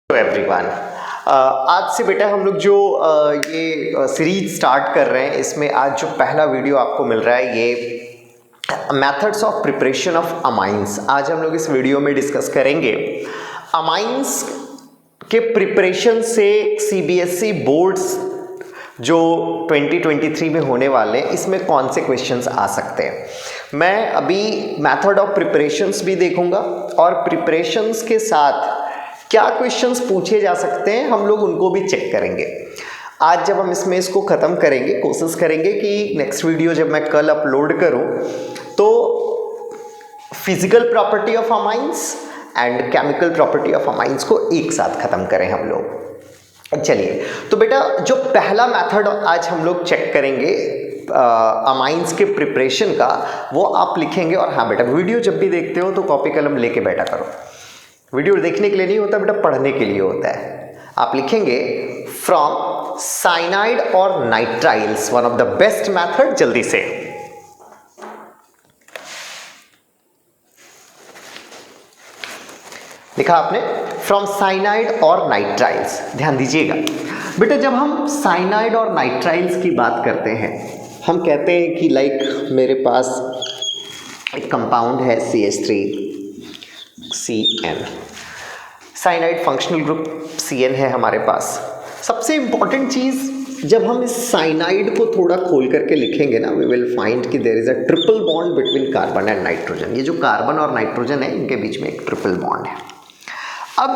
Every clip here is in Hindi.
एवरीवन, आज से बेटा हम लोग जो ये सीरीज स्टार्ट कर रहे हैं, इसमें आज जो पहला वीडियो आपको मिल रहा है ये methods of preparation of amines. आज हम लोग इस वीडियो में डिस्कस करेंगे अमाइंस के प्रिपरेशन से सीबीएसई बोर्ड्स जो 2023 में होने वाले हैं, इसमें कौन से क्वेश्चंस आ सकते हैं। मैं अभी मेथड ऑफ प्रिपरेशंस भी देखूंगा और प्रिपरेशंस के साथ क्या क्वेश्चंस पूछे जा सकते हैं हम लोग उनको भी चेक करेंगे। आज जब हम इसको ख़त्म करेंगे, कोशिश करेंगे कि नेक्स्ट वीडियो जब मैं कल अपलोड करूं तो physical property of amines and chemical property of amines को एक साथ ख़त्म करें हम लोग। चलिए, तो बेटा जो पहला मेथड आज हम लोग चेक करेंगे अमाइंस के प्रिपरेशन का, वो आप लिखेंगे। और हाँ बेटा, वीडियो जब भी देखते हो तो कॉपी कलम लेके बैठा करो। वीडियो देखने के लिए नहीं होता बेटा, पढ़ने के लिए होता है। आप लिखेंगे फ्रॉम साइनाइड और nitriles, one of the best method. जल्दी से लिखा आपने, फ्रॉम साइनाइड और नाइट्राइल्स। ध्यान दीजिएगा बेटा, जब हम साइनाइड और नाइट्राइल्स की बात करते हैं, हम कहते हैं कि लाइक मेरे पास एक कंपाउंड है CH3CN, cyanide functional group CN है हमारे पास। सबसे इंपॉर्टेंट चीज़, जब हम इस साइनाइड को थोड़ा खोल करके लिखेंगे ना, वी विल फाइंड कि there is a triple bond between carbon and nitrogen. ये जो कार्बन और नाइट्रोजन है, इनके बीच में एक ट्रिपल बॉन्ड है। अब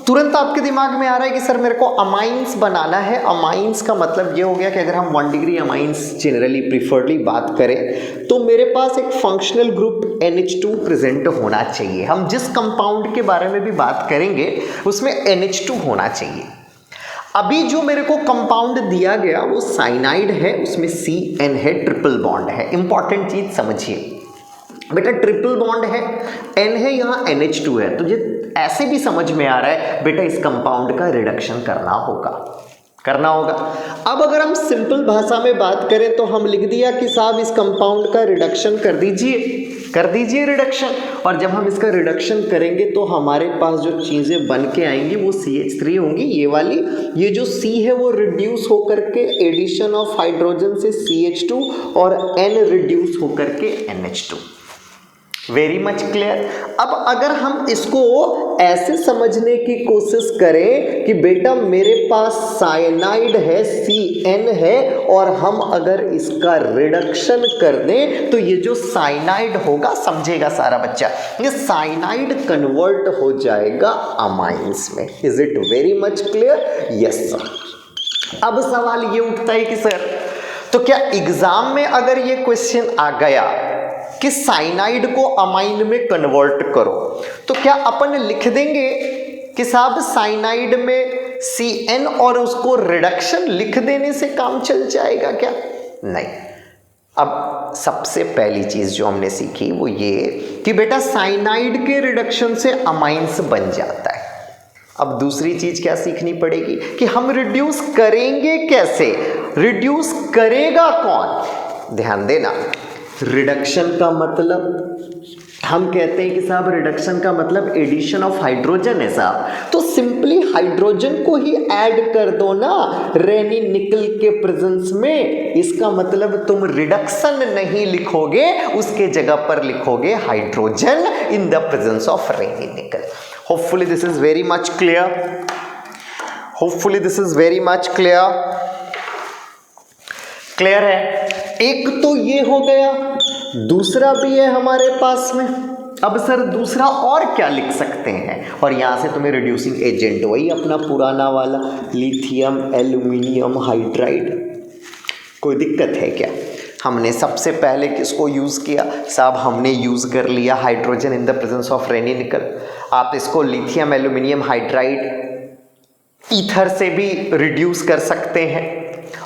तुरंत आपके दिमाग में आ रहा है कि सर मेरे को अमाइंस बनाना है। अमाइंस का मतलब ये हो गया कि अगर हम 1 डिग्री अमाइंस जनरली प्रिफर्डली बात करें तो मेरे पास एक फंक्शनल ग्रुप NH2 प्रेजेंट होना चाहिए। हम जिस कंपाउंड के बारे में भी बात करेंगे उसमें NH2 होना चाहिए। अभी जो मेरे को कंपाउंड दिया गया वो साइनाइड है, उसमें CN है, ट्रिपल बॉन्ड है। इंपॉर्टेंट चीज समझिए बेटा, ट्रिपल बॉन्ड है, N है, यहाँ NH2 है। तो ये ऐसे भी समझ में आ रहा है बेटा, इस कंपाउंड का रिडक्शन करना होगा। अब अगर हम सिंपल भाषा में बात करें तो हम लिख दिया कि साहब इस कंपाउंड का रिडक्शन कर दीजिए रिडक्शन। और जब हम इसका रिडक्शन करेंगे तो हमारे पास जो चीज़ें बन के आएंगी वो CH3 होंगी। ये वाली, ये जो C है वो रिड्यूस होकर के एडिशन ऑफ हाइड्रोजन से CH2 और N रिड्यूस होकर के NH2। Very much clear. अब अगर हम इसको ऐसे समझने की कोशिश करें कि बेटा मेरे पास साइनाइड है, CN है, और हम अगर इसका रिडक्शन कर दें तो ये जो साइनाइड होगा, समझेगा सारा बच्चा, ये साइनाइड कन्वर्ट हो जाएगा अमाइंस में। Is it very much clear? Yes sir. अब सवाल ये उठता है कि सर तो क्या एग्जाम में अगर ये क्वेश्चन आ गया कि साइनाइड को अमाइन में कन्वर्ट करो, तो क्या अपन लिख देंगे कि साहब साइनाइड में CN और उसको रिडक्शन लिख देने से काम चल जाएगा क्या? नहीं। अब सबसे पहली चीज जो हमने सीखी वो ये कि बेटा साइनाइड के रिडक्शन से अमाइंस बन जाता है। अब दूसरी चीज क्या सीखनी पड़ेगी कि हम रिड्यूस करेंगे कैसे, रिड्यूस करेगा कौन। ध्यान देना, रिडक्शन का मतलब हम कहते हैं कि साहब रिडक्शन का मतलब एडिशन ऑफ हाइड्रोजन है साहब, तो सिंपली हाइड्रोजन को ही ऐड कर दो ना रेनी निकल के प्रेजेंस में। इसका मतलब तुम रिडक्शन नहीं लिखोगे, उसके जगह पर लिखोगे hydrogen in the presence of Raney nickel. Hopefully this is very much clear. Clear है? एक तो ये हो गया, दूसरा भी है हमारे पास में। अब सर दूसरा और क्या लिख सकते हैं? और यहां से तुम्हें रिड्यूसिंग एजेंट, वही अपना पुराना वाला लिथियम एल्यूमिनियम हाइड्राइड। कोई दिक्कत है क्या? हमने सबसे पहले किसको यूज किया साहब? हमने यूज कर लिया hydrogen in the presence of Raney nickel. आप इसको लिथियम एल्यूमिनियम हाइड्राइड ईथर से भी रिड्यूस कर सकते हैं।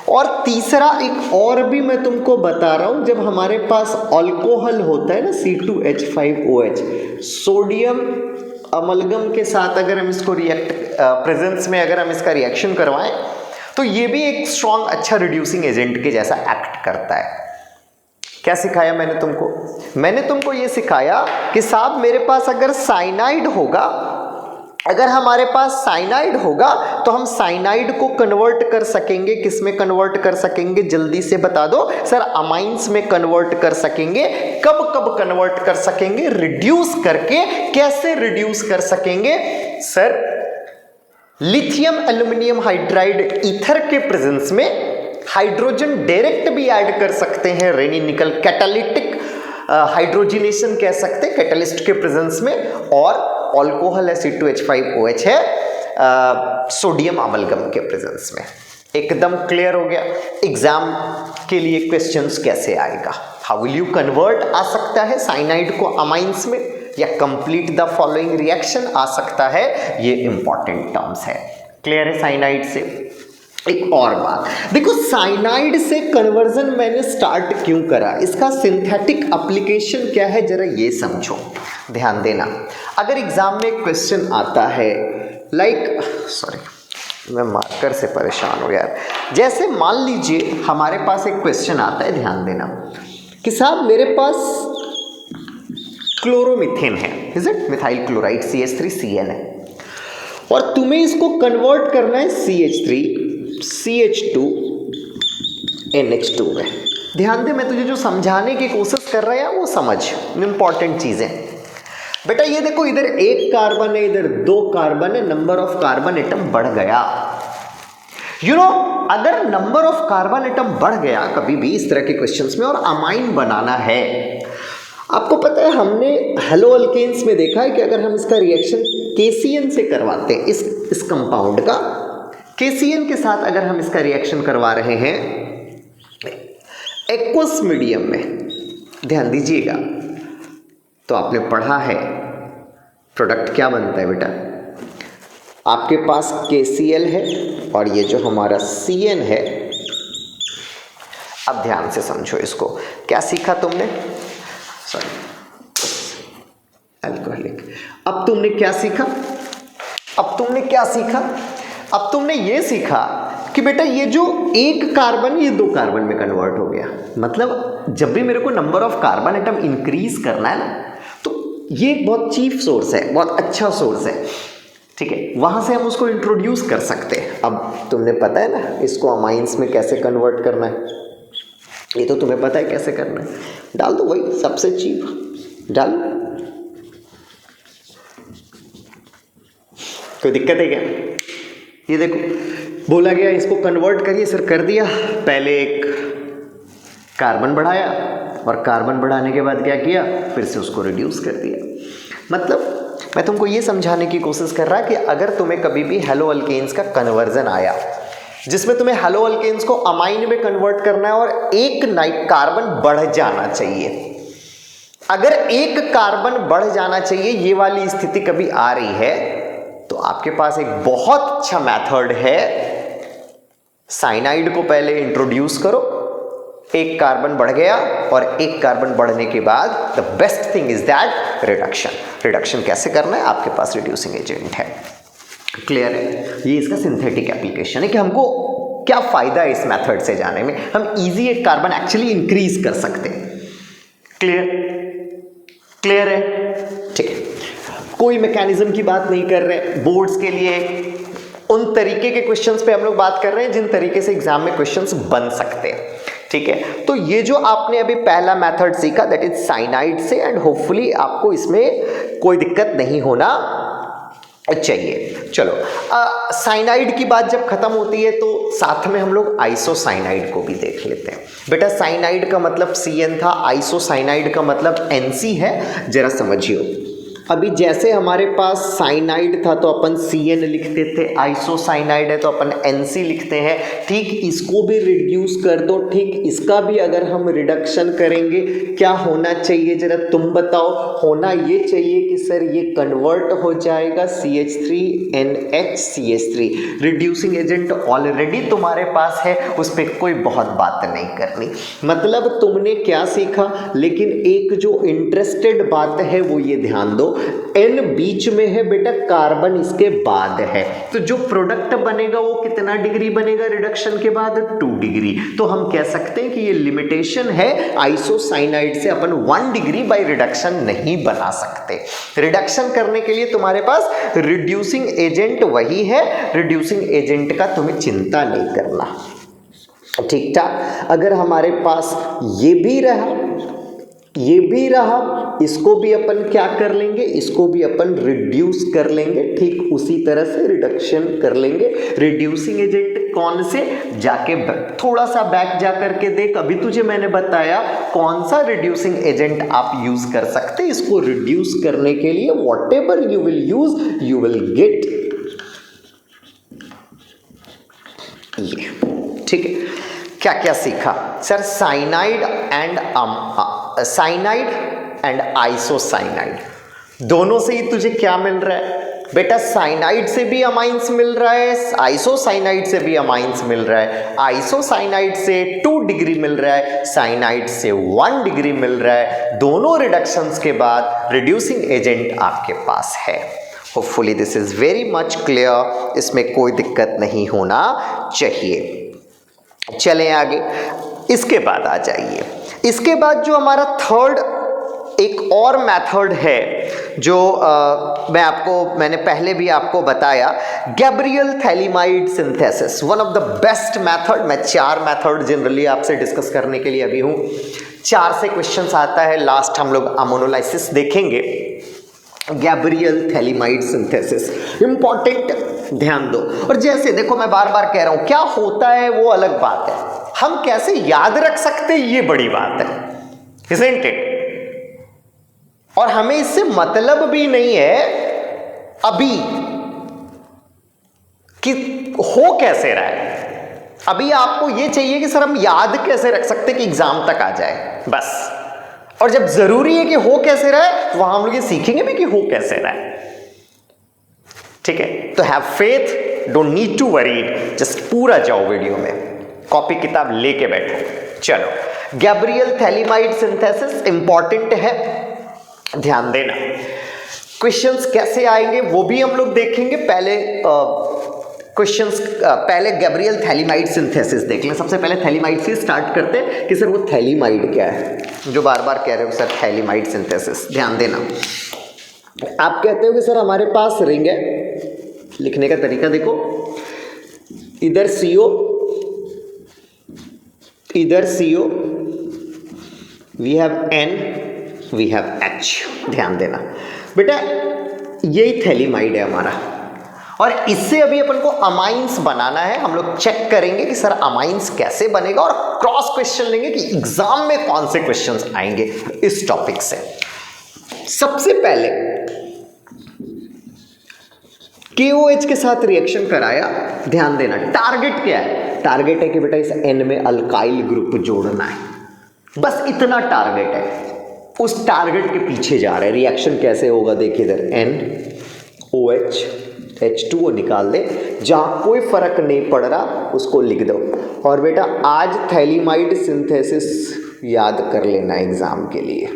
और तीसरा एक और भी मैं तुमको बता रहा हूं, जब हमारे पास अल्कोहल होता है ना C2H5OH, सोडियम अमलगम के साथ अगर हम इसको प्रेजेंस में अगर हम इसका रिएक्शन करवाएं तो ये भी एक स्ट्रॉन्ग अच्छा रिड्यूसिंग एजेंट के जैसा एक्ट करता है। क्या सिखाया मैंने तुमको? मैंने तुमको ये सिखाया कि साहब मेरे पास अगर साइनाइड होगा अगर हमारे पास साइनाइड होगा तो हम साइनाइड को कन्वर्ट कर सकेंगे, किस में कन्वर्ट कर सकेंगे, जल्दी से बता दो सर। अमाइंस में कन्वर्ट कर सकेंगे। कब कब कन्वर्ट कर सकेंगे? रिड्यूस करके। कैसे रिड्यूस कर सकेंगे sir? Lithium aluminium hydride ether के प्रेजेंस में हाइड्रोजन डायरेक्ट भी ऐड कर सकते हैं, रेनी निकल कैटालिटिक हाइड्रोजिनेशन कह सकते हैं कैटलिस्ट के प्रेजेंस में। और अल्कोहल है C2H5OH है सोडियम अमलगम के प्रेजेंस में। एकदम क्लियर हो गया। एग्जाम के लिए क्वेश्चंस कैसे आएगा, हाउ विल यू कन्वर्ट आ सकता है साइनाइड को अमाइंस में, या कंप्लीट द फॉलोइंग रिएक्शन आ सकता है, ये इंपॉर्टेंट टर्म्स है। क्लियर है साइनाइड से? एक और बात देखो, साइनाइड से कन्वर्जन मैंने स्टार्ट क्यों करा, इसका सिंथेटिक एप्लीकेशन क्या है, जरा ये समझो, ध्यान देना। अगर एग्जाम में क्वेश्चन आता है लाइक, सॉरी मैं मार्कर से परेशान हूँ यार, जैसे मान लीजिए हमारे पास एक क्वेश्चन आता है, ध्यान देना कि साहब मेरे पास क्लोरोमीथेन है, is it, methyl chloride CH3CN है, और तुम्हें इसको कन्वर्ट करना है CH3 CH2 NH2 में। ध्यान दे, मैं तुझे जो समझाने की कोशिश कर रहा है वो समझ, इंपॉर्टेंट चीजें। बेटा ये देखो, इधर एक कार्बन है, इधर दो कार्बन है, नंबर ऑफ कार्बन एटम बढ़ गया। यू नो, अगर नंबर ऑफ कार्बन एटम बढ़ गया कभी भी इस तरह के क्वेश्चंस में और अमाइन बनाना है, आपको पता है हमने हेलो अल्केन्स में देखा है कि अगर हम इसका रिएक्शन KCN से करवाते हैं, इस कंपाउंड का KCN के साथ अगर हम इसका रिएक्शन करवा रहे हैं एक्वस मीडियम में, ध्यान दीजिएगा, तो आपने पढ़ा है प्रोडक्ट क्या बनता है बेटा, आपके पास KCl है और ये जो हमारा CN है। अब ध्यान से समझो इसको, क्या सीखा तुमने, सॉरी अल्कोहलिक। अब तुमने क्या सीखा, अब तुमने ये सीखा कि बेटा ये जो एक कार्बन ये दो कार्बन में कन्वर्ट हो गया। मतलब जब भी मेरे को number of carbon atom increase करना है ना, तो ये एक बहुत चीप सोर्स है, बहुत अच्छा सोर्स है, ठीक है, वहां से हम उसको इंट्रोड्यूस कर सकते हैं। अब तुमने पता है ना इसको अमाइंस में कैसे कन्वर्ट करना है, ये तो तुम्हें पता है कैसे करना है, डाल दो वही सबसे चीप, डाल, कोई दिक्कत है क्या? ये देखो बोला गया इसको कन्वर्ट करिए, सर कर दिया। पहले एक कार्बन बढ़ाया और कार्बन बढ़ाने के बाद क्या किया, फिर से उसको रिड्यूस कर दिया। मतलब मैं तुमको ये समझाने की कोशिश कर रहा कि अगर तुम्हें कभी भी हेलो अल्केन्स का कन्वर्जन आया जिसमें तुम्हें हेलो अल्केन्स को अमाइन में कन्वर्ट करना है और एक कार्बन बढ़ जाना चाहिए, अगर एक कार्बन बढ़ जाना चाहिए, ये वाली स्थिति कभी आ रही है, तो आपके पास एक बहुत अच्छा मेथड है, साइनाइड को पहले इंट्रोड्यूस करो, एक कार्बन बढ़ गया और एक कार्बन बढ़ने के बाद the best thing is that reduction कैसे करना है, आपके पास रिड्यूसिंग एजेंट है। क्लियर है? ये इसका सिंथेटिक एप्लीकेशन है कि हमको क्या फायदा है इस मेथड से जाने में, हम इजी एक कार्बन एक्चुअली इंक्रीज कर सकते हैं। क्लियर है? ठीक है, कोई मैकेनिज्म की बात नहीं कर रहे, बोर्ड्स के लिए उन तरीके के क्वेश्चंस पे हम लोग बात कर रहे हैं जिन तरीके से एग्जाम में क्वेश्चंस बन सकते हैं। ठीक है, तो ये जो आपने अभी पहला मेथड सीखा दैट इज साइनाइड से, एंड होपफुली आपको इसमें कोई दिक्कत नहीं होना चाहिए। चलो साइनाइड की बात जब खत्म होती है तो साथ में हम लोग आइसोसाइनाइड को भी देख लेते हैं। बेटा साइनाइड का मतलब CN था, आइसोसाइनाइड का मतलब NC है, जरा समझियो। अभी जैसे हमारे पास साइनाइड था तो अपन CN लिखते थे, आइसोसाइनाइड है तो अपन NC लिखते हैं, ठीक इसको भी रिड्यूस कर दो, ठीक इसका भी अगर हम रिडक्शन करेंगे क्या होना चाहिए जरा तुम बताओ। होना ये चाहिए कि सर ये कन्वर्ट हो जाएगा CH3NH CH3, reducing agent already तुम्हारे पास है, उस पर कोई बहुत बात नहीं करनी। मतलब तुमने क्या सीखा, लेकिन एक जो इंटरेस्टेड बात है वो ये ध्यान दो N बीच में है बेटा, कार्बन इसके बाद है, तो जो प्रोडक्ट बनेगा वो कितना डिग्री बनेगा रिडक्शन के बाद? 2 डिग्री। तो हम कह सकते हैं कि ये लिमिटेशन है, आइसोसाइनाइड से अपन 1 डिग्री बाय रिडक्शन नहीं बना सकते। रिडक्शन करने के लिए तुम्हारे पास रिड्यूसिंग एजेंट वही है, रिड्यूसिंग एजेंट का तुम्हें चिंता नहीं करना। ठीक ठाक। अगर हमारे पास ये भी रहा, ये भी रहा, इसको भी अपन क्या कर लेंगे, इसको भी अपन रिड्यूस कर लेंगे। ठीक उसी तरह से रिडक्शन कर लेंगे। रिड्यूसिंग एजेंट कौन से? जाके थोड़ा सा बैक जा करके देख, अभी तुझे मैंने बताया कौन सा रिड्यूसिंग एजेंट आप यूज कर सकते। इसको रिड्यूस करने के लिए what ever you will use, you will get ये। ठीक है, क्या क्या सीखा सर? साइनाइड एंड आइसोसाइनाइड, दोनों से ही तुझे क्या मिल रहा है बेटा? साइनाइड से भी अमाइंस मिल रहा है, आइसोसाइनाइड से भी अमाइंस मिल रहा है। आइसोसाइनाइड से 2 डिग्री मिल रहा है, साइनाइड से 1 डिग्री मिल रहा है। दोनों रिडक्शंस के बाद रिड्यूसिंग एजेंट आपके पास है। Hopefully this is very much clear, इसमें कोई दिक्कत नहीं होना चाहिए। चलें आगे, इसके बाद आ जाइए। इसके बाद जो हमारा थर्ड एक और मेथड है जो मैंने पहले भी आपको बताया, Gabriel phthalimide synthesis, one of the best method. मैं 4 मेथड जनरली आपसे डिस्कस करने के लिए अभी हूँ। 4 से क्वेश्चंस आता है, लास्ट हम लोग अमोनोलाइसिस देखेंगे। गैब्रियल थैलीमाइड सिंथेसिस इंपॉर्टेंट, ध्यान दो। और जैसे देखो मैं बार बार कह रहा हूं, क्या होता है वो अलग बात है, हम कैसे याद रख सकते ये बड़ी बात है, isn't it? और हमें इससे मतलब भी नहीं है अभी कि हो कैसे रहा है। अभी आपको ये चाहिए कि सर हम याद कैसे रख सकते कि एग्जाम तक आ जाए, बस। और जब जरूरी है कि हो कैसे रहा है, तो वहां हम लोग ये सीखेंगे भी कि हो कैसे रहा है। ठीक है, तो have faith, don't need to worry, just पूरा जाओ वीडियो में, कॉपी किताब लेके बैठो। चलो, गैब्रियल थैलीमाइड सिंथेसिस इंपॉर्टेंट है, ध्यान देना। क्वेश्चंस कैसे आएंगे वो भी हम लोग देखेंगे। पहले पहले गैब्रियल थैलीमाइड सिंथेसिस देख लें। सबसे पहले थैलीमाइड से स्टार्ट करते हैं कि सर वो थैलीमाइड क्या है, जो बार बार कह रहे हो सर थैलीमाइड सिंथेसिस। ध्यान देना, आप कहते हो कि सर हमारे पास रिंग है, लिखने का तरीका देखो, इधर CO, इधर CO, we have N, we have H। ध्यान देना बेटा, यही थैलीमाइड है हमारा, और इससे अभी अपन को अमाइंस बनाना है। हम लोग चेक करेंगे कि सर अमाइंस कैसे बनेगा, और क्रॉस क्वेश्चन लेंगे कि एग्जाम में कौन से क्वेश्चंस आएंगे इस टॉपिक से। सबसे पहले KOH के साथ रिएक्शन कराया, ध्यान देना। टारगेट क्या है? टारगेट है कि बेटा इस N में अल्काइल ग्रुप जोड़ना है, बस इतना टारगेट है। उस टारगेट के पीछे जा रहे हैं। रिएक्शन कैसे होगा देखिए, इधर NOH H2O निकाल दे, जहां कोई फर्क नहीं पड़ रहा उसको लिख दो। और बेटा आज थैलीमाइड सिंथेसिस याद कर लेना एग्जाम के लिए।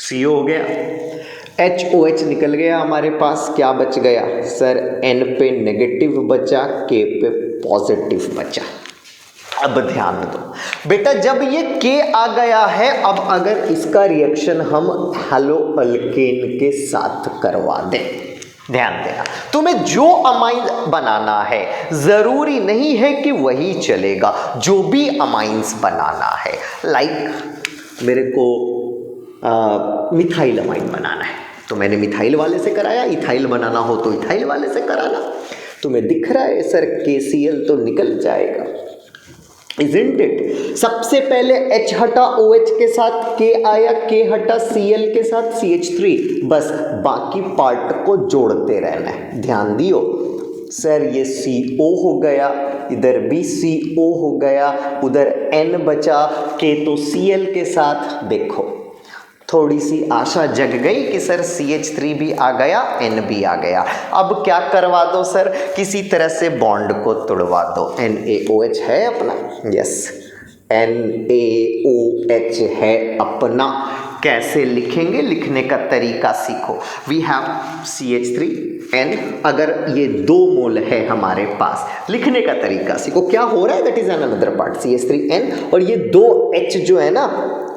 CO हो गया, HOH निकल गया, हमारे पास क्या बच गया सर? N पे नेगेटिव बचा, K पे पॉजिटिव बचा। अब ध्यान दो बेटा, जब ये K आ गया है, अब अगर इसका रिएक्शन हम हेलो अल्केन के साथ करवा दें, ध्यान देना, तुम्हें जो अमाइन बनाना है जरूरी नहीं है कि वही चलेगा, जो भी अमाइंस बनाना है। लाइक मेरे को मिथाइल अमाइन बनाना है, तो मैंने मिथाइल वाले से कराया। इथाइल बनाना हो तो इथाइल वाले से कराना। तुम्हें दिख रहा है सर KCl तो निकल जाएगा, isn't it? सबसे पहले H हटा OH के साथ K आया, K हटा Cl के साथ CH3, बस बाकी पार्ट को जोड़ते रहना है। ध्यान दियो सर, ये CO हो गया, इधर भी CO हो गया, उधर N बचा, K तो Cl के साथ। देखो थोड़ी सी आशा जग गई कि सर CH3 भी आ गया, N भी आ गया। अब क्या करवा दो सर, किसी तरह से बॉन्ड को तोड़वा दो। NaOH है अपना, यस NaOH है अपना। कैसे लिखेंगे, लिखने का तरीका सीखो। वी हैव CH3N, अगर ये 2 मोल है हमारे पास, लिखने का तरीका सीखो। क्या हो रहा है, that is an another part, CH3N, और ये 2H जो है ना,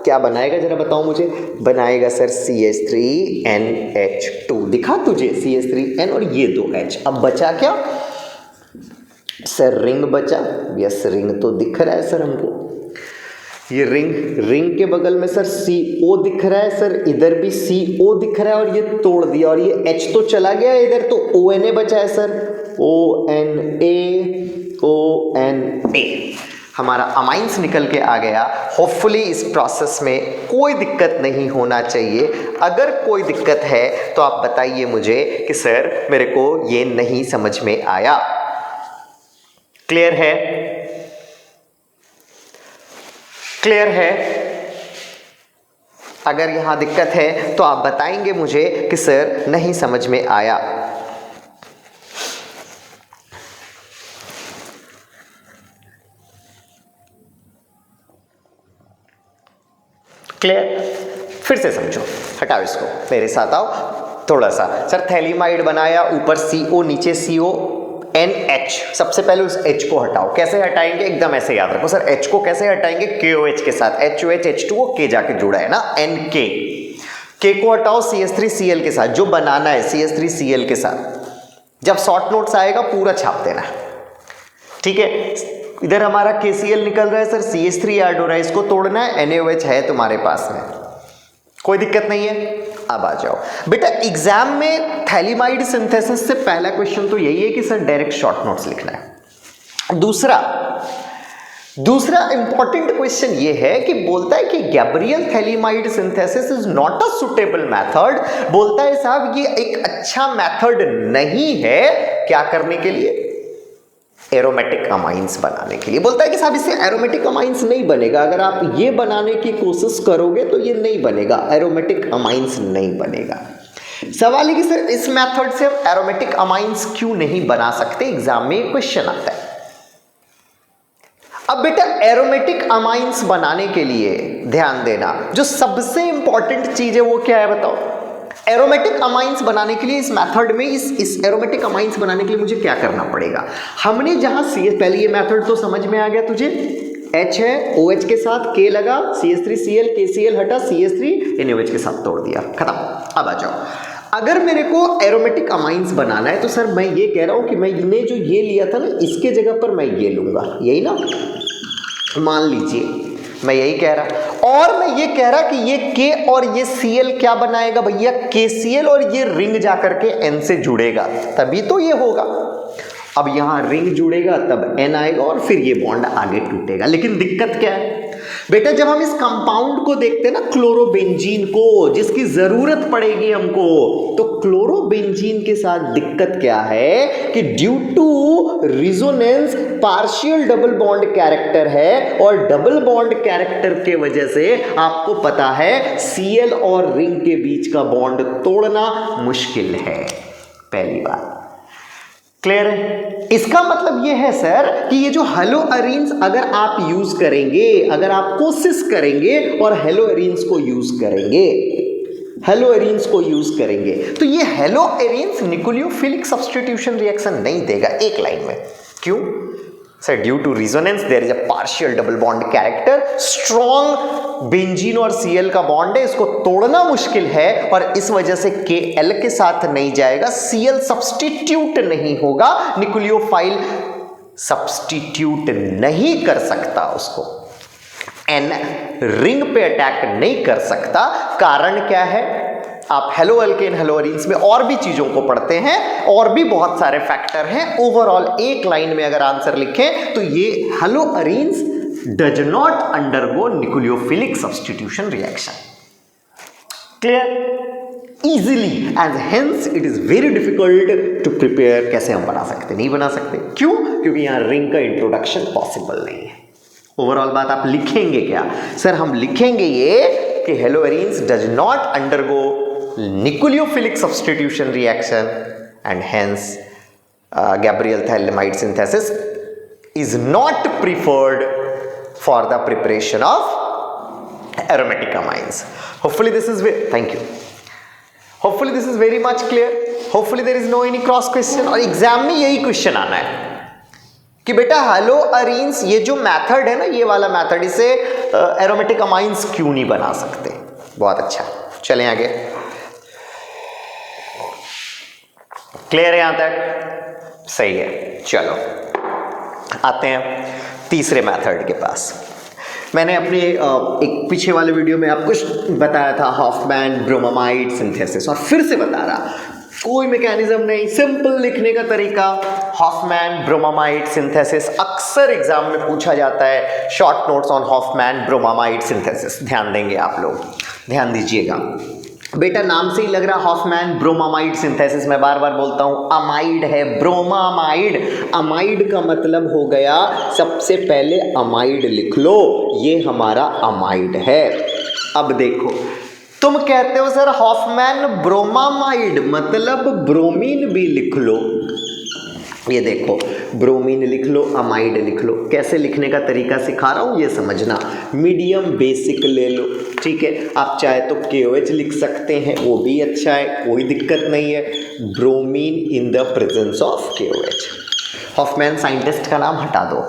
क्या बनाएगा जरा बताओ मुझे, बनाएगा सर CH3NH2, दिखा तुझे CH3N और ये 2H। अब बचा क्या सर, रिंग बचा। यस, रिंग तो दिख रहा है सर हमको, ये रिंग के बगल में सर CO दिख रहा है सर, इधर भी CO दिख रहा है और ये तोड़ दिया, और ये H तो चला गया इधर, तो ONA बचा है सर, ONA हमारा अमाइंस निकल के आ गया। होपफुली इस प्रोसेस में कोई दिक्कत नहीं होना चाहिए। अगर कोई दिक्कत है तो आप बताइए मुझे कि सर मेरे को ये नहीं समझ में आया। क्लियर है? क्लियर है? अगर यहां दिक्कत है तो आप बताएंगे मुझे कि सर नहीं समझ में आया। क्लियर? फिर से समझो, हटाओ इसको, मेरे साथ आओ थोड़ा सा। सर थैलीमाइड बनाया, ऊपर CO नीचे CONH, सबसे पहले उस H को हटाओ। कैसे हटाएंगे, एकदम ऐसे याद रखो सर, H को कैसे हटाएंगे, KOH के साथ, HOH H2O K जाके जुड़ा है ना, NK, K को हटाओ CH3Cl के साथ, जो बनाना है CH3Cl के साथ। जब शॉर्ट नोट्स आएगा पूरा छाप देना, ठीक है। इधर हमारा KCl निकल रहा है सर, CH3 ऐड हो रहा है, इसको तोड़ना है, NaOH है तुम्हारे पास में, कोई दिक्कत नहीं है। अब आ जाओ बेटा, एग्जाम में थैलीमाइड सिंथेसिस से पहला क्वेश्चन तो यही है कि सर डायरेक्ट शॉर्ट नोट्स लिखना है। दूसरा इंपॉर्टेंट क्वेश्चन ये है कि बोलता है कि Gabriel phthalimide synthesis is not a suitable method. बोलता है साहब ये एक अच्छा मेथड नहीं है, क्या करने के लिए, एरोमेटिक अमाइंस बनाने के लिए। बोलता है कि साहब इससे एरोमेटिक अमाइंस नहीं बनेगा, अगर आप ये बनाने की कोशिश करोगे तो ये नहीं बनेगा, एरोमेटिक अमाइंस नहीं बनेगा। सवाल है कि सर इस मेथड से हम एरोमेटिक अमाइंस क्यों नहीं बना सकते, एग्जाम में क्वेश्चन आता है। अब बेटा एरोमेटिक अमाइंस बनाने के लिए ध्यान देना, जो सबसे इंपॉर्टेंट चीज है वो क्या है बताओ। एरोमेटिक अमाइंस बनाने के लिए इस मेथड में, इस एरोमेटिक अमाइंस बनाने के लिए मुझे क्या करना पड़ेगा। हमने जहां CH, पहले ये मेथड तो समझ में आ गया तुझे, H है, OH के साथ K लगा, CH3Cl KCl हटा, CH3 NaOH के साथ तोड़ दिया, खत्म। अब आ जाओ, अगर मेरे को एरोमेटिक अमाइंस बनाना है तो सर मैं ये कह रहा हूं कि मैंने जो ये लिया था ना, इसके जगह पर मैं ये लूंगा, यही ना, मान लीजिए मैं यही कह रहा, और मैं ये कह रहा कि ये K और ये Cl क्या बनाएगा भैया, KCl, और ये रिंग जाकर के N से जुड़ेगा, तभी तो ये होगा। अब यहां रिंग जुड़ेगा तब N आएगा और फिर ये बॉन्ड आगे टूटेगा। लेकिन दिक्कत क्या है बेटा, जब हम इस कंपाउंड को देखते हैं ना, क्लोरोबेंजीन को, जिसकी जरूरत पड़ेगी हमको, तो क्लोरोबेंजीन के साथ दिक्कत क्या है कि due to resonance partial double bond character है, और डबल बॉन्ड कैरेक्टर के वजह से आपको पता है Cl और रिंग के बीच का बॉन्ड तोड़ना मुश्किल है। पहली बात क्लियर है? इसका मतलब यह है सर कि ये जो हेलोअरीन्स अगर आप यूज करेंगे, अगर आप कोशिश करेंगे और हेलोअरीन्स को यूज करेंगे, तो ये हेलोअरीन्स न्यूक्लियोफिलिक सब्स्टिट्यूशन रिएक्शन नहीं देगा एक लाइन में। क्यों sir? Due to resonance there is a partial double bond character, strong benzene और Cl का बॉन्ड है, इसको तोड़ना मुश्किल है, और इस वजह से Kl के साथ नहीं जाएगा, Cl सब्स्टिट्यूट नहीं होगा, न्यूक्लियोफाइल सब्स्टिट्यूट नहीं कर सकता उसको, N रिंग पे अटैक नहीं कर सकता। कारण क्या है? आप हेलो अल्केन हेलोअरीन्स में और भी चीजों को पढ़ते हैं, और भी बहुत सारे फैक्टर हैं। ओवरऑल एक लाइन में अगर आंसर लिखें तो ये haloarenes does not undergo nucleophilic substitution reaction. Clear? Easily, and hence it is very difficult to prepare. कैसे हम बना सकते? नहीं बना सकते। क्यों? क्योंकि यहां रिंग का इंट्रोडक्शन पॉसिबल नहीं है। ओवरऑल बात आप लिखेंगे क्या? सर हम लिखेंगे ये कि haloarenes does not undergo nucleophilic substitution reaction and hence Gabriel thalidomide synthesis is not preferred for the preparation of aromatic amines. Hopefully this is thank you, hopefully this is very much clear, hopefully there is no any cross question. और एग्जाम में यही क्वेश्चन आना है कि बेटा हेलो अरीन्स, ये जो मेथड है ना, ये वाला मेथड, इसे एरोमेटिक अमाइंस क्यों नहीं बना सकते। बहुत अच्छा, चलें आगे। क्लियर है यहां तक? सही है। चलो आते हैं तीसरे मेथड के पास। मैंने अपने एक पीछे वाले वीडियो में आपको बताया था हॉफमैन ब्रोमामाइड सिंथेसिस, और फिर से बता रहा, कोई मैकेनिज्म नहीं, सिंपल लिखने का तरीका। हॉफमैन ब्रोमामाइड सिंथेसिस अक्सर एग्जाम में पूछा जाता है। Short notes on Hofmann bromamide synthesis ध्यान देंगे आप लोग, ध्यान दीजिएगा। बेटा नाम से ही लग रहा हॉफमैन ब्रोमामाइड सिंथेसिस, मैं बार बार बोलता हूं अमाइड है, ब्रोमामाइड। अमाइड का मतलब हो गया, सबसे पहले अमाइड लिख लो, ये हमारा अमाइड है। अब देखो, तुम कहते हो सर हॉफमैन ब्रोमामाइड मतलब ब्रोमीन भी लिख लो, ये देखो ब्रोमीन लिख लो, अमाइड लिख लो। कैसे लिखने का तरीका सिखा रहा हूं, ये समझना। मीडियम बेसिक ले लो, ठीक है। आप चाहे तो KOH लिख सकते हैं, वो भी अच्छा है, कोई दिक्कत नहीं है। Bromine in the presence of KOH। Hoffmann scientist का नाम हटा दो,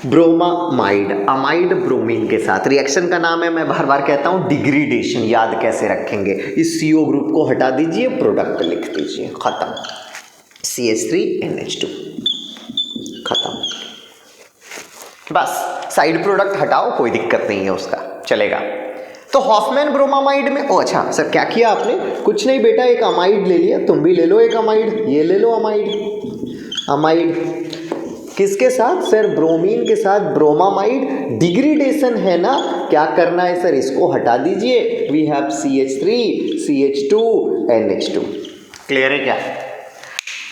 ब्रोमामाइड, अमाइड ब्रोमीन के साथ। रिएक्शन का नाम है, मैं बार बार कहता हूं डिग्रीडेशन। याद कैसे रखेंगे, इस CO ग्रुप को हटा दीजिए, प्रोडक्ट लिख दीजिए, खत्म। CH3NH2 खत्म, बस साइड प्रोडक्ट हटाओ, कोई दिक्कत नहीं है उसका, चलेगा। तो हॉफमैन ब्रोमामाइड में, ओ अच्छा सर क्या किया आपने, कुछ नहीं बेटा, एक अमाइड ले लिया, तुम भी ले लो एक अमाइड, ये ले लो अमाइड। अमाइड किसके साथ सर, ब्रोमीन के साथ, ब्रोमामाइड। डिग्रीडेशन है ना, क्या करना है सर, इसको हटा दीजिए। We have CH3 CH2 NH2। Clear है क्या,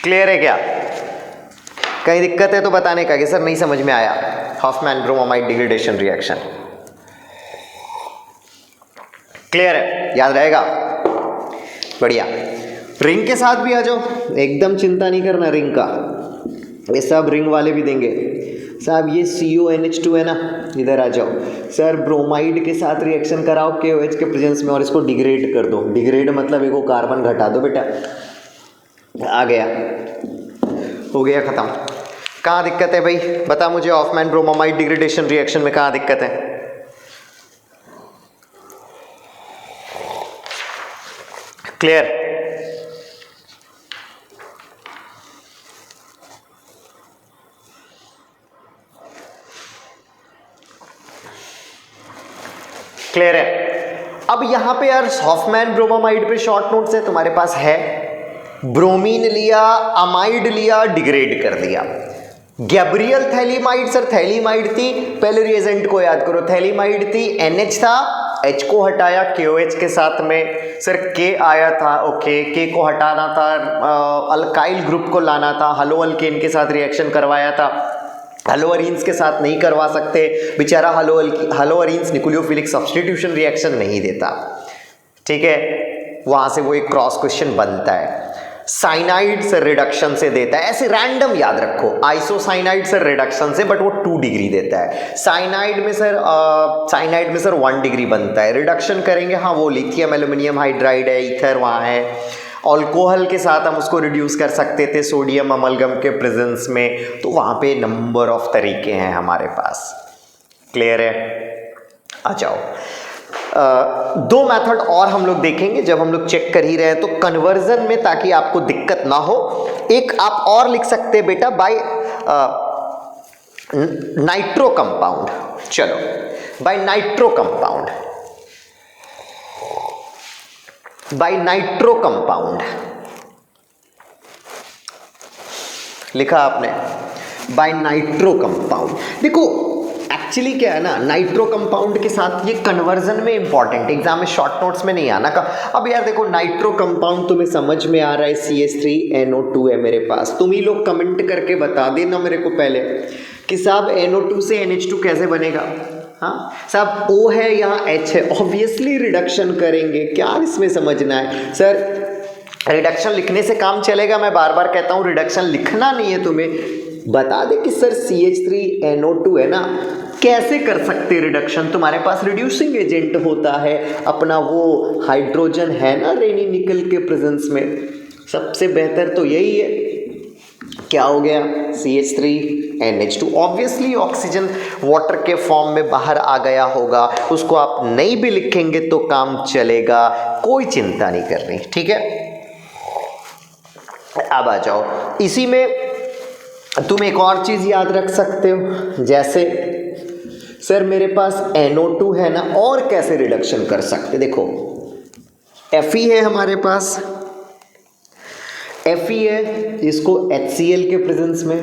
क्लियर है क्या? कहीं दिक्कत है तो बताने का कि सर नहीं समझ में आया। Hofmann bromamide degradation reaction clear है, याद रहेगा, बढ़िया। रिंग के साथ भी आ जाओ, एकदम चिंता नहीं करना रिंग का, ये सब रिंग वाले भी देंगे। साहब ये CONH2 है ना, इधर आ जाओ सर, ब्रोमाइड के साथ रिएक्शन कराओ KOH के प्रेजेंस में और इसको डिग्रेड कर दो। डिग्रेड मतलब एक कार्बन घटा दो बेटा, आ गया, हो गया, खत्म। कहाँ दिक्कत है भाई, बता मुझे। हॉफमैन ब्रोमामाइड डिग्रेडेशन रिएक्शन में कहाँ दिक्कत है? क्लियर? क्लियर है? अब यहां पे यार हॉफमैन ब्रोमामाइड पे शॉर्ट नोट्स है, तुम्हारे पास है। ब्रोमीन लिया, अमाइड लिया, डिग्रेड कर दिया। गैब्रियल थैलीमाइड, सर थैलीमाइड थी, पहले रिएजेंट को याद करो, थैलीमाइड थी, NH था, H को हटाया KOH के साथ में, सर K आया था, ओके, K को हटाना था, अल्काइल ग्रुप को लाना था, हलो अल्केन के साथ रिएक्शन करवाया था। हलो अरीन्स के साथ नहीं करवा सकते, बेचारा hello arenes nucleophilic substitution reaction नहीं देता, ठीक है। वहां से वो एक क्रॉस क्वेश्चन बनता है। साइनाइड सर रिडक्शन से देता है, ऐसे रैंडम याद रखो। आइसोसाइनाइड सर रिडक्शन से, बट वो 2 डिग्री देता है। साइनाइड में सर 1 डिग्री बनता है। रिडक्शन करेंगे, हाँ वो लिथियम एल्यूमिनियम हाइड्राइड है, ईथर वहाँ है। अल्कोहल के साथ हम उसको रिड्यूस कर सकते थे सोडियम अमलगम के प्रेजेंस में, तो वहाँ पे नंबर ऑफ तरीके हैं हमारे पास। क्लियर है? आ जाओ, 2 मेथड और हम लोग देखेंगे जब हम लोग चेक कर ही रहे हैं तो कन्वर्जन में, ताकि आपको दिक्कत ना हो। एक आप और लिख सकते हैं बेटा, बाय नाइट्रो कंपाउंड। चलो by nitro compound, by nitro compound लिखा आपने, बाय नाइट्रो कंपाउंड। देखो एक्चुअली क्या है ना, नाइट्रो कंपाउंड के साथ ये कन्वर्जन में इंपॉर्टेंट, एग्जाम में शॉर्ट नोट्स में नहीं आना का। अब यार देखो नाइट्रो कंपाउंड तुम्हें समझ में आ रहा है, CH3NO2 है मेरे पास। तुम ही लोग कमेंट करके बता देना मेरे को पहले कि साहब NO2 से NH2 कैसे बनेगा। हाँ साहब O है यहाँ H है, ऑब्वियसली रिडक्शन करेंगे, क्या इसमें समझना है सर। रिडक्शन लिखने से काम चलेगा, मैं बार बार कहता हूँ रिडक्शन लिखना नहीं है तुम्हें, बता दे कि सर CH3NO2 है ना, कैसे कर सकते रिडक्शन? तुम्हारे पास रिड्यूसिंग एजेंट होता है अपना, वो हाइड्रोजन है ना रेनी निकल के प्रेजेंस में, सबसे बेहतर तो यही है। क्या हो गया? CH3NH2 ऑब्वियसली ऑक्सीजन वाटर के फॉर्म में बाहर आ गया होगा, उसको आप नहीं भी लिखेंगे तो काम चलेगा, कोई चिंता नहीं करनी, ठीक है। अब आ जाओ, इसी में तुम एक और चीज याद रख सकते हो, जैसे सर मेरे पास NO2 है ना, और कैसे रिडक्शन कर सकते? देखो Fe है हमारे पास, Fe है, इसको HCl के प्रेजेंस में,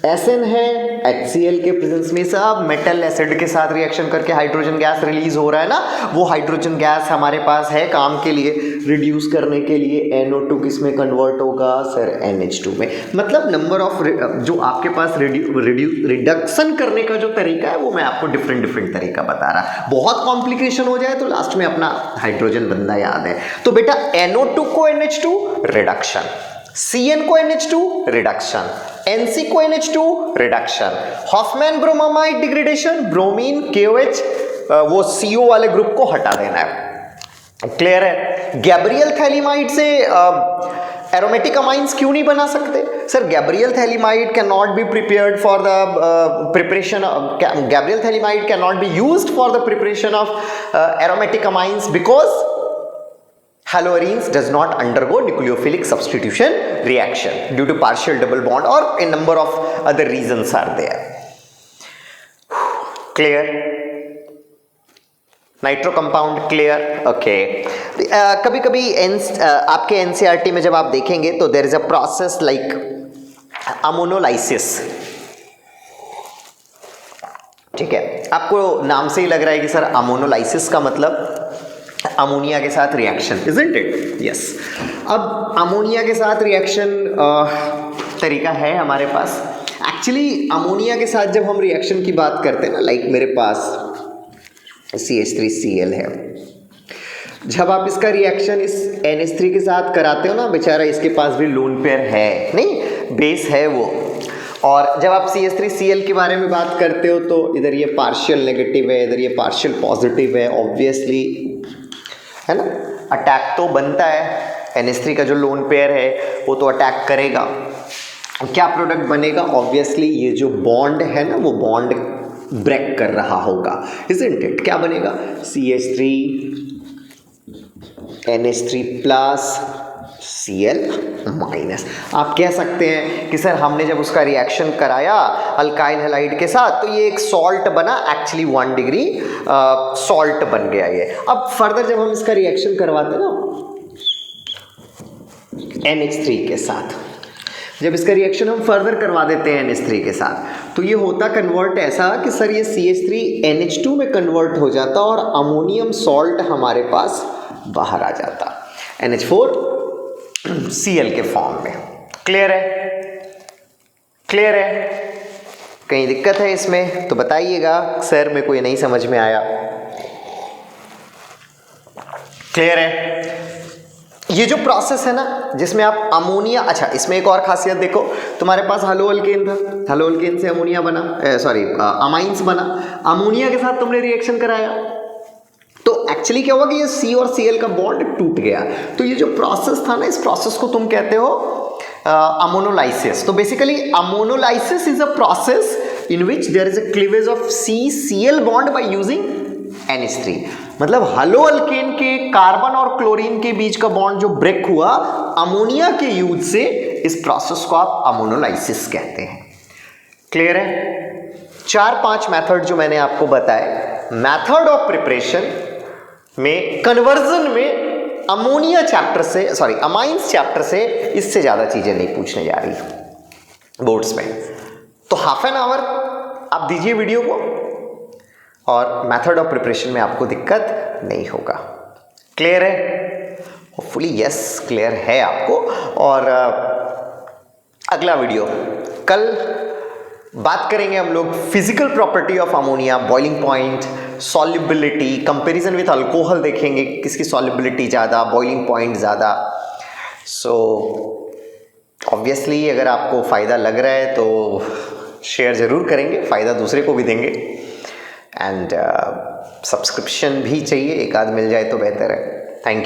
Sn है HCl के प्रेजेंस में, सब मेटल एसिड के साथ रिएक्शन करके हाइड्रोजन गैस रिलीज हो रहा है ना, वो हाइड्रोजन गैस हमारे पास है काम के लिए, रिड्यूस करने के लिए NO2 किस में कन्वर्ट होगा सर? NH2 में। मतलब नंबर ऑफ जो आपके पास रिडक्शन करने का जो तरीका है वो मैं आपको डिफरेंट तरीका बता रहा। बहुत कॉम्प्लिकेशन हो जाए तो लास्ट में अपना हाइड्रोजन बंदा याद है। तो बेटा NO2 को NH2 रिडक्शन, Cn को NH2 रिडक्शन, Nc को NH2 reduction, Hofmann bromamide degradation, bromine KOH वो CO वाले ग्रुप को हटा देना है, क्लियर है। गैब्रियल थैलीमाइड से एरोमेटिक अमाइंस क्यों नहीं बना सकते? Sir Gabriel phthalimide can not be prepared for the preparation, Gabriel phthalimide can not be used for the preparation of aromatic amines because haloarenes does not undergo nucleophilic substitution reaction due to partial double bond or a number of other reasons are there. Clear? Nitro compound clear, okay. कभी कभी आपके NCERT में जब आप देखेंगे तो there is a process like ammonolysis, ठीक है। आपको नाम से ही लग रहा है कि सर अमोनोलाइसिस का मतलब अमोनिया के साथ रिएक्शन, इजंट इट? यस। अब अमोनिया के साथ रिएक्शन तरीका है हमारे पास। एक्चुअली अमोनिया के साथ जब हम रिएक्शन की बात करते हैं ना, लाइक मेरे पास CH3Cl है, जब आप इसका रिएक्शन इस NH3 के साथ कराते हो ना, बेचारा इसके पास भी लोन पेयर है नहीं, बेस है वो, और जब आप CH3Cl के बारे में बात करते हो तो इधर ये पार्शियल नेगेटिव है, इधर ये पार्शियल पॉजिटिव है, ऑब्वियसली है ना, अटैक तो बनता है। NH3 का जो लोन पेयर है वो तो अटैक करेगा, क्या प्रोडक्ट बनेगा? ऑब्वियसली ये जो बॉन्ड है ना, वो बॉन्ड ब्रेक कर रहा होगा, इजंट इट? क्या बनेगा? CH3 NH3 plus Cl minus. आप कह सकते हैं कि सर हमने जब उसका रिएक्शन कराया अल्काइल हैलाइड के साथ तो ये एक सॉल्ट बना, एक्चुअली 1 डिग्री सॉल्ट बन गया ये। अब फर्दर जब हम इसका रिएक्शन करवाते ना NH3 के साथ, जब इसका रिएक्शन हम फर्दर करवा देते हैं NH3 के साथ, तो ये होता कन्वर्ट ऐसा कि सर ये CH3NH2 में कन्वर्ट हो जाता और अमोनियम सॉल्ट हमारे पास बाहर आ जाता NH4Cl के फॉर्म में। क्लियर है? क्लियर है? कहीं दिक्कत है इसमें तो बताइएगा, सर मेरे को ये नहीं समझ में आया। क्लियर है? ये जो प्रोसेस है ना जिसमें आप अमोनिया, अच्छा इसमें एक और खासियत देखो, तुम्हारे पास हलो अल्केन था, हलो अल्केन से अमोनिया बना, अमाइंस बना, अमोनिया के साथ तुमने रिएक्शन कराया तो एक्चुअली क्या हुआ कि ये C और Cl का बॉन्ड टूट गया। तो ये जो प्रोसेस था ना, इस प्रोसेस को तुम कहते हो अमोनोलाइसिस। तो basically ammonolysis is a process in which there is a cleavage of C-Cl bond by using NH3। मतलब हलो अल्केन के कार्बन और क्लोरीन के बीच का बॉन्ड जो ब्रेक हुआ अमोनिया के यूज से, इस प्रोसेस को आप अमोनोलाइसिस कहते हैं। क्लियर है? 4-5 मेथड जो मैंने आपको बताए, मेथड ऑफ प्रिपरेशन में, कन्वर्जन में अमोनिया चैप्टर से, अमाइंस चैप्टर से इससे ज्यादा चीजें नहीं पूछने जा रही बोर्ड्स में। तो हाफ एन आवर आप दीजिए वीडियो को और मेथड ऑफ प्रिपरेशन में आपको दिक्कत नहीं होगा। क्लियर है? होपफुली यस क्लियर है आपको। और अगला वीडियो कल बात करेंगे हम लोग physical property of ammonia, boiling point, solubility, comparison with alcohol देखेंगे किसकी सॉल्युबिलिटी ज़्यादा, बॉइलिंग पॉइंट ज़्यादा। सो ऑब्वियसली अगर आपको फ़ायदा लग रहा है तो शेयर ज़रूर करेंगे, फ़ायदा दूसरे को भी देंगे। एंड सब्सक्रिप्शन भी चाहिए, एक आध मिल जाए तो बेहतर है।